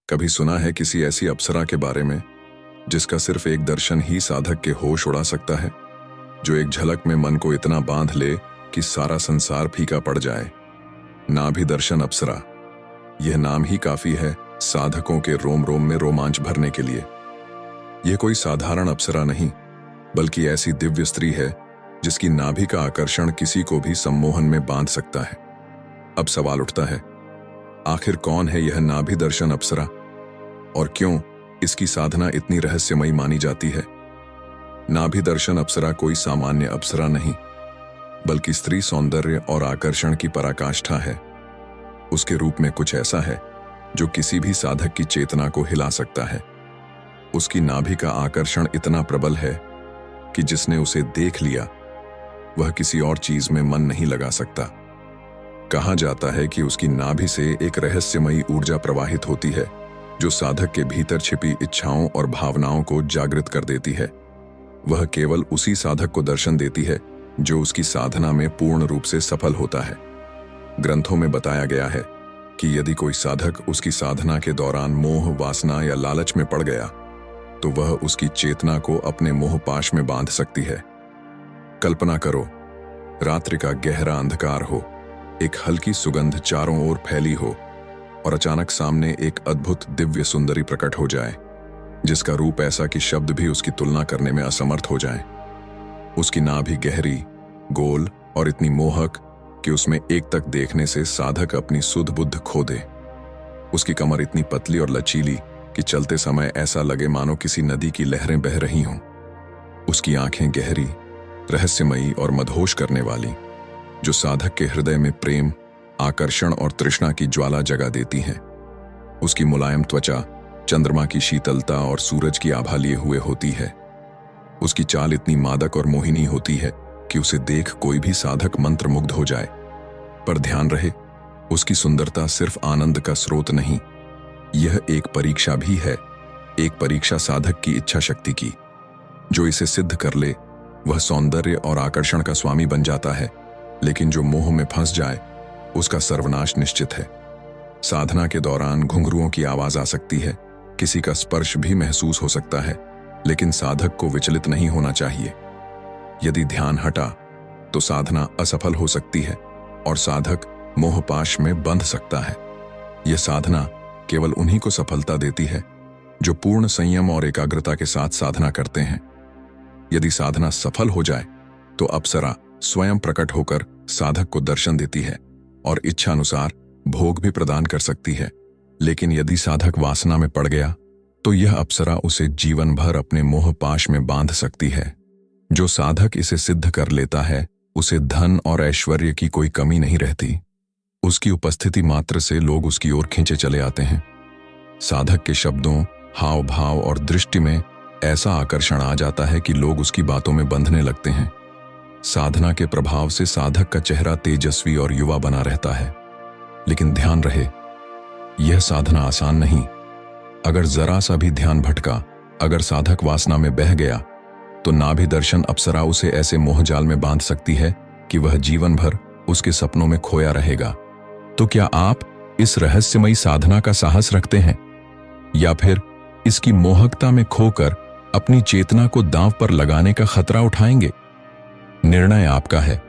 कभी सुना है किसी ऐसी अप्सरा के बारे में जिसका सिर्फ एक दर्शन ही साधक के होश उड़ा सकता है, जो एक झलक में मन को इतना बांध ले कि सारा संसार फीका पड़ जाए। नाभि दर्शन अप्सरा, यह नाम ही काफी है साधकों के रोम रोम में रोमांच भरने के लिए। यह कोई साधारण अप्सरा नहीं, बल्कि ऐसी दिव्य स्त्री है जिसकी नाभि का आकर्षण किसी को भी सम्मोहन में बांध सकता है। अब सवाल उठता है, आखिर कौन है यह नाभि दर्शन अप्सरा और क्यों इसकी साधना इतनी रहस्यमयी मानी जाती है? नाभि दर्शन अप्सरा कोई सामान्य अप्सरा नहीं, बल्कि स्त्री सौंदर्य और आकर्षण की पराकाष्ठा है। उसके रूप में कुछ ऐसा है जो किसी भी साधक की चेतना को हिला सकता है। उसकी नाभि का आकर्षण इतना प्रबल है कि जिसने उसे देख लिया वह किसी और चीज में मन नहीं लगा सकता। कहा जाता है कि उसकी नाभि से एक रहस्यमयी ऊर्जा प्रवाहित होती है जो साधक के भीतर छिपी इच्छाओं और भावनाओं को जागृत कर देती है। वह केवल उसी साधक को दर्शन देती है जो उसकी साधना में पूर्ण रूप से सफल होता है। ग्रंथों में बताया गया है कि यदि कोई साधक उसकी साधना के दौरान मोह, वासना या लालच में पड़ गया तो वह उसकी चेतना को अपने मोहपाश में बांध सकती है। कल्पना करो, रात्रि का गहरा अंधकार हो, एक हल्की सुगंध चारों ओर फैली हो और अचानक सामने एक अद्भुत दिव्य सुंदरी प्रकट हो जाए, जिसका रूप ऐसा कि शब्द भी उसकी तुलना करने में असमर्थ हो जाएं। उसकी नाभि गहरी, गोल और इतनी मोहक कि उसमें एक तक देखने से साधक अपनी सुध बुद्ध खो दे। उसकी कमर इतनी पतली और लचीली कि चलते समय ऐसा लगे मानो किसी नदी की लहरें बह रही हों। उसकी आंखें गहरी, रहस्यमयी और मदहोश करने वाली, जो साधक के हृदय में प्रेम, आकर्षण और तृष्णा की ज्वाला जगा देती हैं। उसकी मुलायम त्वचा चंद्रमा की शीतलता और सूरज की आभा लिए हुए होती है। उसकी चाल इतनी मादक और मोहिनी होती है कि उसे देख कोई भी साधक मंत्रमुग्ध हो जाए। पर ध्यान रहे, उसकी सुंदरता सिर्फ आनंद का स्रोत नहीं, यह एक परीक्षा भी है, एक परीक्षा साधक की इच्छा शक्ति की। जो इसे सिद्ध कर ले वह सौंदर्य और आकर्षण का स्वामी बन जाता है, लेकिन जो मोह में फंस जाए उसका सर्वनाश निश्चित है। साधना के दौरान घुंघरुओं की आवाज आ सकती है, किसी का स्पर्श भी महसूस हो सकता है, लेकिन साधक को विचलित नहीं होना चाहिए। यदि ध्यान हटा तो साधना असफल हो सकती है और साधक मोहपाश में बंध सकता है। यह साधना केवल उन्हीं को सफलता देती है जो पूर्ण संयम और एकाग्रता के साथ साधना करते हैं। यदि साधना सफल हो जाए तो अप्सरा स्वयं प्रकट होकर साधक को दर्शन देती है और इच्छा अनुसार भोग भी प्रदान कर सकती है। लेकिन यदि साधक वासना में पड़ गया तो यह अप्सरा उसे जीवन भर अपने मोहपाश में बांध सकती है। जो साधक इसे सिद्ध कर लेता है उसे धन और ऐश्वर्य की कोई कमी नहीं रहती। उसकी उपस्थिति मात्र से लोग उसकी ओर खींचे चले आते हैं। साधक के शब्दों, हाव भाव और दृष्टि में ऐसा आकर्षण आ जाता है कि लोग उसकी बातों में बंधने लगते हैं। साधना के प्रभाव से साधक का चेहरा तेजस्वी और युवा बना रहता है। लेकिन ध्यान रहे, यह साधना आसान नहीं। अगर जरा सा भी ध्यान भटका, अगर साधक वासना में बह गया तो नाभि दर्शन अप्सरा उसे ऐसे मोहजाल में बांध सकती है कि वह जीवन भर उसके सपनों में खोया रहेगा। तो क्या आप इस रहस्यमयी साधना का साहस रखते हैं, या फिर इसकी मोहकता में खोकर अपनी चेतना को दांव पर लगाने का खतरा उठाएंगे? निर्णय आपका है।